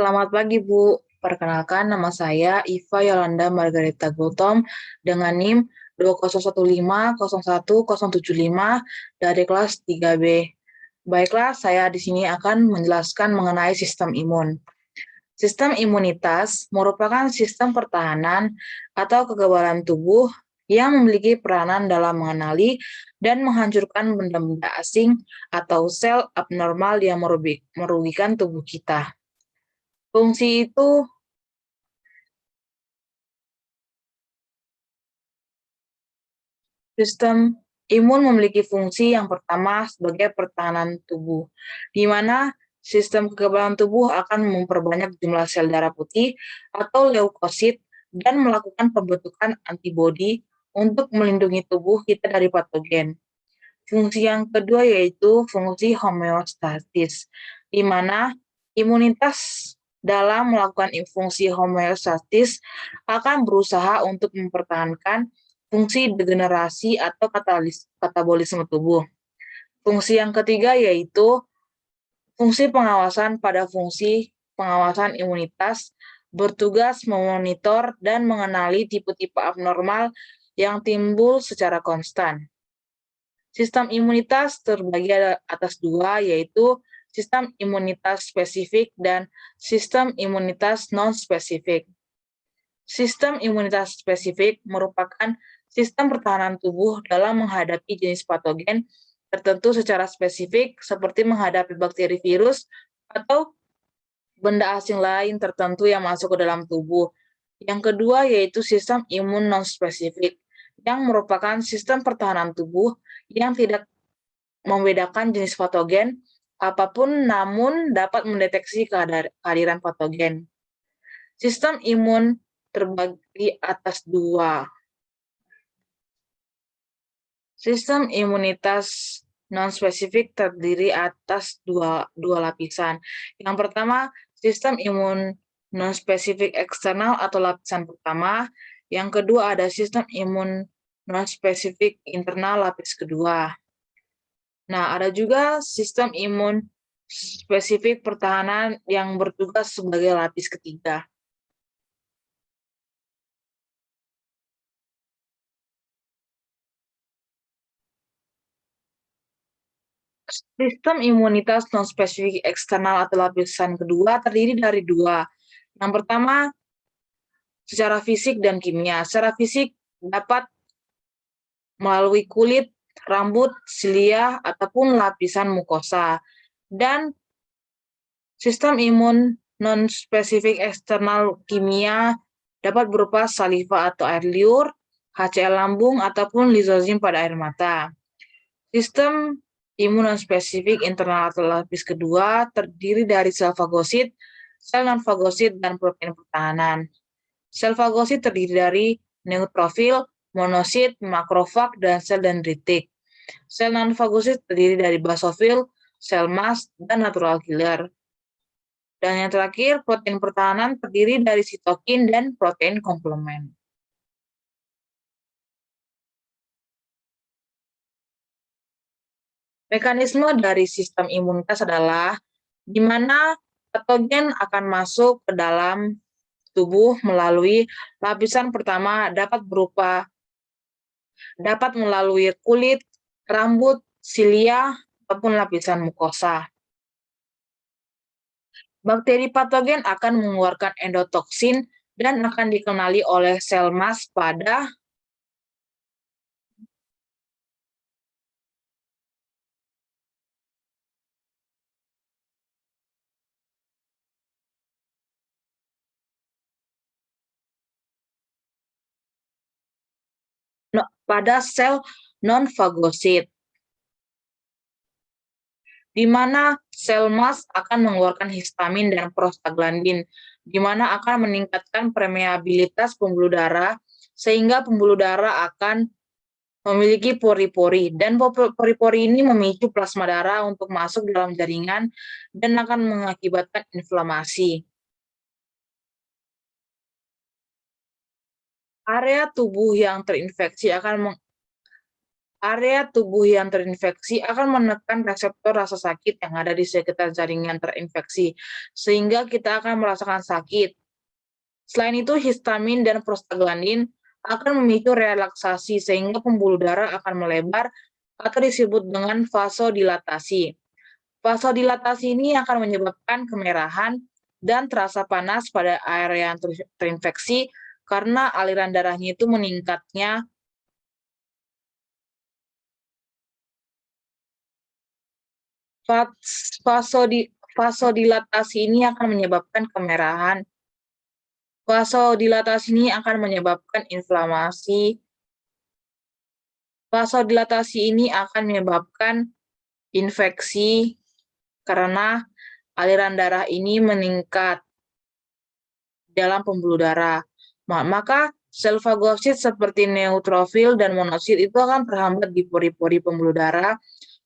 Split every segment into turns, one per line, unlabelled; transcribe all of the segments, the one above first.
Selamat pagi, Bu. Perkenalkan, nama saya Iva Yolanda Margareta Gultom dengan NIM 2015010075 dari kelas 3B. Baiklah, saya di sini akan menjelaskan mengenai sistem imun. Sistem imunitas merupakan sistem pertahanan atau kekebalan tubuh yang memiliki peranan dalam mengenali dan menghancurkan benda-benda asing atau sel abnormal yang merugikan tubuh kita. Fungsi itu Sistem imun memiliki fungsi yang pertama sebagai pertahanan tubuh, di mana sistem kekebalan tubuh akan memperbanyak jumlah sel darah putih atau leukosit dan melakukan pembentukan antibodi untuk melindungi tubuh kita dari patogen. Fungsi yang kedua yaitu fungsi homeostatis, di mana imunitas dalam melakukan fungsi homeostatis akan berusaha untuk mempertahankan fungsi degenerasi atau katabolisme tubuh. Fungsi yang ketiga yaitu fungsi pengawasan pada fungsi pengawasan imunitas, bertugas memonitor dan mengenali tipe-tipe abnormal yang timbul secara konstan. Sistem imunitas terbagi atas dua, yaitu sistem imunitas spesifik dan sistem imunitas non-spesifik. Sistem imunitas spesifik merupakan sistem pertahanan tubuh dalam menghadapi jenis patogen tertentu secara spesifik, seperti menghadapi bakteri, virus, atau benda asing lain tertentu yang masuk ke dalam tubuh. Yang kedua yaitu sistem imun non-spesifik, yang merupakan sistem pertahanan tubuh yang tidak membedakan jenis patogen apapun namun dapat mendeteksi kehadiran patogen. Sistem imun terbagi atas dua. Sistem imunitas non-spesifik terdiri atas dua lapisan. Yang pertama, sistem imun non-spesifik eksternal atau lapisan pertama. Yang kedua ada sistem imun non-spesifik internal lapis kedua. Nah, ada juga sistem imun spesifik pertahanan yang bertugas sebagai lapis ketiga. Sistem imunitas non-spesifik eksternal atau lapisan kedua terdiri dari dua. Yang pertama, secara fisik dan kimia. Secara fisik dapat melalui kulit, rambut, silia, ataupun lapisan mukosa. Dan sistem imun non-spesifik eksternal kimia dapat berupa saliva atau air liur, HCl lambung, ataupun lizozim pada air mata. Sistem imun non-spesifik internal atau lapis kedua terdiri dari sel fagosit, sel non-fagosit, dan protein pertahanan. Sel fagosit terdiri dari neutrofil, monosit, makrofag, dan sel dendritik. Sel non-fagosit terdiri dari basofil, sel mast, dan natural killer. Dan yang terakhir, protein pertahanan terdiri dari sitokin dan protein komplement. Mekanisme dari sistem imunitas adalah di mana patogen akan masuk ke dalam tubuh melalui lapisan pertama dapat melalui kulit, rambut, silia, ataupun lapisan mukosa. Bakteri patogen akan mengeluarkan endotoksin dan akan dikenali oleh sel mast pada sel non-fagosit, di mana sel mast akan mengeluarkan histamin dan prostaglandin, di mana akan meningkatkan permeabilitas pembuluh darah, sehingga pembuluh darah akan memiliki pori-pori, dan pori-pori ini memicu plasma darah untuk masuk dalam jaringan dan akan mengakibatkan inflamasi. Area tubuh yang terinfeksi akan area tubuh yang terinfeksi akan menekan reseptor rasa sakit yang ada di sekitar jaringan terinfeksi, sehingga kita akan merasakan sakit. Selain itu, histamin dan prostaglandin akan memicu relaksasi sehingga pembuluh darah akan melebar atau disebut dengan vasodilatasi. Vasodilatasi ini akan menyebabkan kemerahan dan terasa panas pada area yang terinfeksi karena aliran darahnya itu meningkatnya. Vasodilatasi ini akan menyebabkan kemerahan. Vasodilatasi ini akan menyebabkan inflamasi. Vasodilatasi ini akan menyebabkan infeksi karena aliran darah ini meningkat dalam pembuluh darah. Maka sel fagosit seperti neutrofil dan monosit itu akan terhambat di pori-pori pembuluh darah.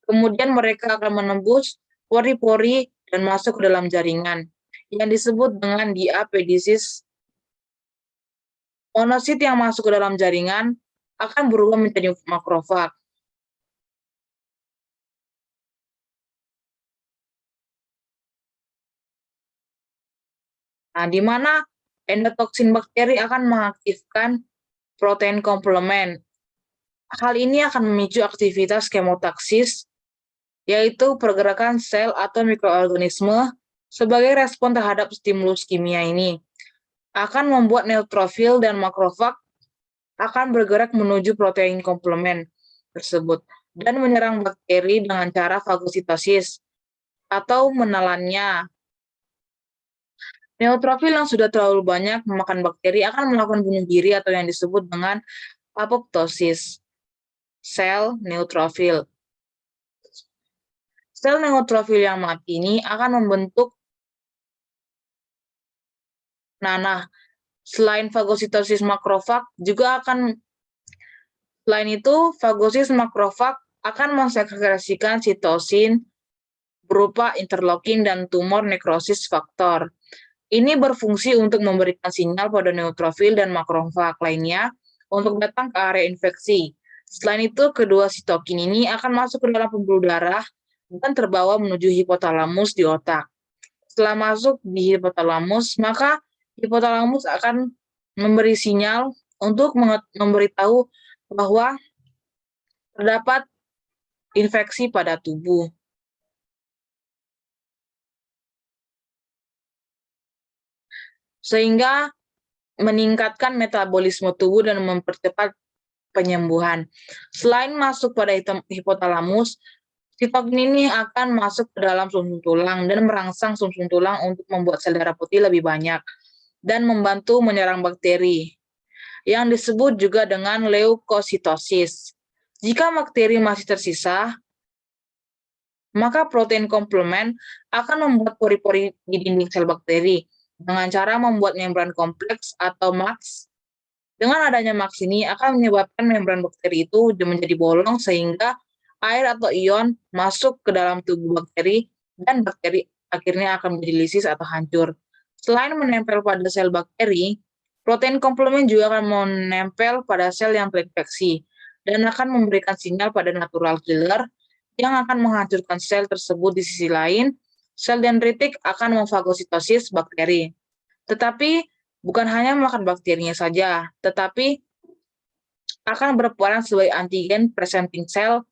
Kemudian mereka akan menembus pori-pori dan masuk ke dalam jaringan yang disebut dengan diapedisis. Monosit yang masuk ke dalam jaringan akan berubah menjadi makrofag. Nah, di mana endotoksin bakteri akan mengaktifkan protein komplement. Hal ini akan memicu aktivitas kemotaksis, yaitu pergerakan sel atau mikroorganisme sebagai respon terhadap stimulus kimia ini. Akan membuat neutrofil dan makrofag akan bergerak menuju protein komplement tersebut dan menyerang bakteri dengan cara fagositosis atau menelannya. Neutrofil yang sudah terlalu banyak memakan bakteri akan melakukan bunuh diri atau yang disebut dengan apoptosis sel neutrofil. Sel neutrofil yang mati ini akan membentuk nanah. Selain fagositosis makrofag juga akan selain itu fagosis makrofag akan mensekresikan sitosin berupa interleukin dan tumor nekrosis faktor. Ini berfungsi untuk memberikan sinyal pada neutrofil dan makrofag lainnya untuk datang ke area infeksi. Selain itu, kedua sitokin ini akan masuk ke dalam pembuluh darah dan terbawa menuju hipotalamus di otak. Setelah masuk di hipotalamus, maka hipotalamus akan memberi sinyal untuk memberitahu bahwa terdapat infeksi pada tubuh. Sehingga meningkatkan metabolisme tubuh dan mempercepat penyembuhan. Selain masuk pada hipotalamus, sitokin ini akan masuk ke dalam sumsum tulang dan merangsang sumsum tulang untuk membuat sel darah putih lebih banyak dan membantu menyerang bakteri, yang disebut juga dengan leukositosis. Jika bakteri masih tersisa, maka protein komplement akan membuat pori-pori di dinding sel bakteri dengan cara membuat membran kompleks atau MAX. Dengan adanya MAX ini akan menyebabkan membran bakteri itu menjadi bolong sehingga air atau ion masuk ke dalam tubuh bakteri dan bakteri akhirnya akan menjadi lisis atau hancur. Selain menempel pada sel bakteri, protein komplement juga akan menempel pada sel yang terinfeksi dan akan memberikan sinyal pada natural killer yang akan menghancurkan sel tersebut. Di sisi lain, sel dendritik akan memfagositosis bakteri. Tetapi bukan hanya memakan bakterinya saja, tetapi akan berperan sebagai antigen presenting cell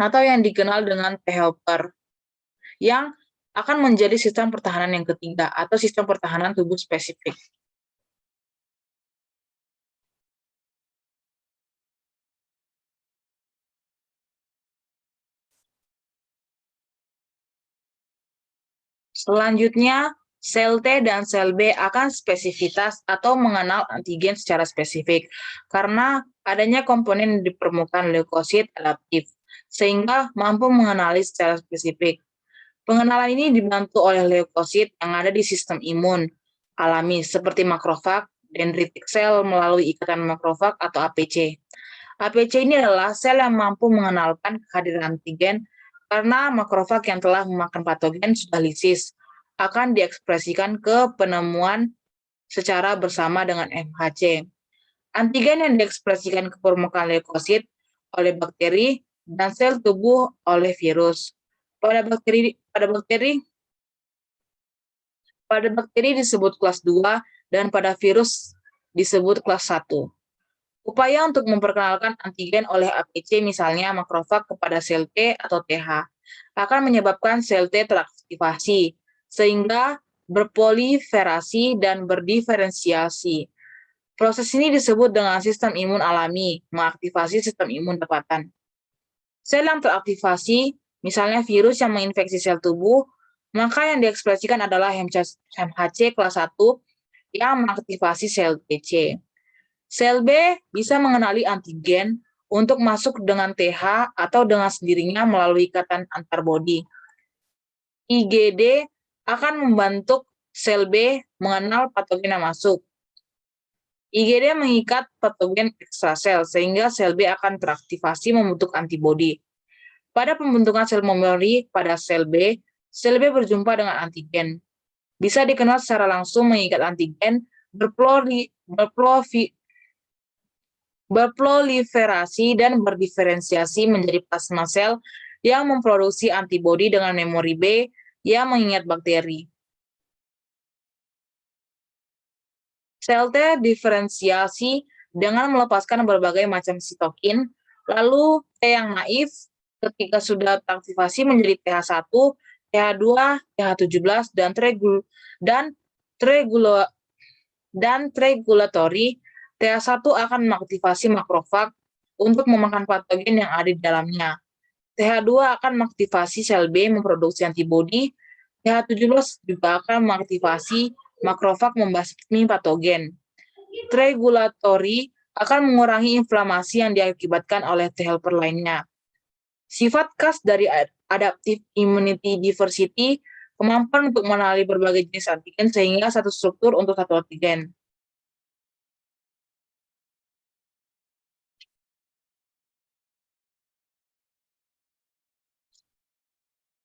atau yang dikenal dengan T helper, yang akan menjadi sistem pertahanan yang ketiga atau sistem pertahanan tubuh spesifik. Selanjutnya, sel T dan sel B akan spesifitas atau mengenal antigen secara spesifik karena adanya komponen di permukaan leukosit adaptif, sehingga mampu mengenali secara spesifik. Pengenalan ini dibantu oleh leukosit yang ada di sistem imun alami seperti makrofag, dendritic cell melalui ikatan makrofag atau APC. APC ini adalah sel yang mampu mengenalkan kehadiran antigen karena makrofag yang telah memakan patogen sudah lisis, akan diekspresikan ke penemuan secara bersama dengan MHC. Antigen yang diekspresikan ke permukaan leukosit oleh bakteri dan sel tubuh oleh virus. Pada bakteri disebut kelas 2 dan pada virus disebut kelas 1. Upaya untuk memperkenalkan antigen oleh APC, misalnya makrofag kepada sel T atau TH, akan menyebabkan sel T teraktivasi, sehingga berproliferasi dan berdiferensiasi. Proses ini disebut dengan sistem imun alami, mengaktifasi sistem imun dapatan. Sel yang teraktivasi, misalnya virus yang menginfeksi sel tubuh, maka yang diekspresikan adalah HMHC kelas 1 yang mengaktifasi sel TC. Sel B bisa mengenali antigen untuk masuk dengan TH atau dengan sendirinya melalui ikatan antarbodi. IgD akan membantu sel B mengenal patogen yang masuk. IgD mengikat patogen ekstrasel sehingga sel B akan teraktivasi membentuk antibodi. Pada pembentukan sel memori pada sel B berjumpa dengan antigen. Bisa dikenal secara langsung mengikat antigen, berproliferasi dan berdiferensiasi menjadi plasma sel yang memproduksi antibodi dengan memori B yang mengingat bakteri. Sel T diferensiasi dengan melepaskan berbagai macam sitokin, lalu T yang naif ketika sudah teraktivasi menjadi TH1, TH2, TH17, dan tregulatory. TH1 akan mengaktifasi makrofag untuk memakan patogen yang ada di dalamnya. TH2 akan mengaktifasi sel B memproduksi antibodi. TH17 juga akan mengaktifasi makrofag membasmi patogen. Tregulatory akan mengurangi inflamasi yang diakibatkan oleh T helper lainnya. Sifat khas dari adaptive immunity diversity, kemampuan untuk mengenali berbagai jenis antigen sehingga satu struktur untuk satu antigen.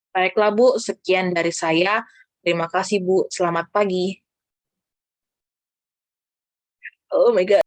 Baiklah Bu, sekian dari saya. Terima kasih Bu, selamat pagi. Oh my God.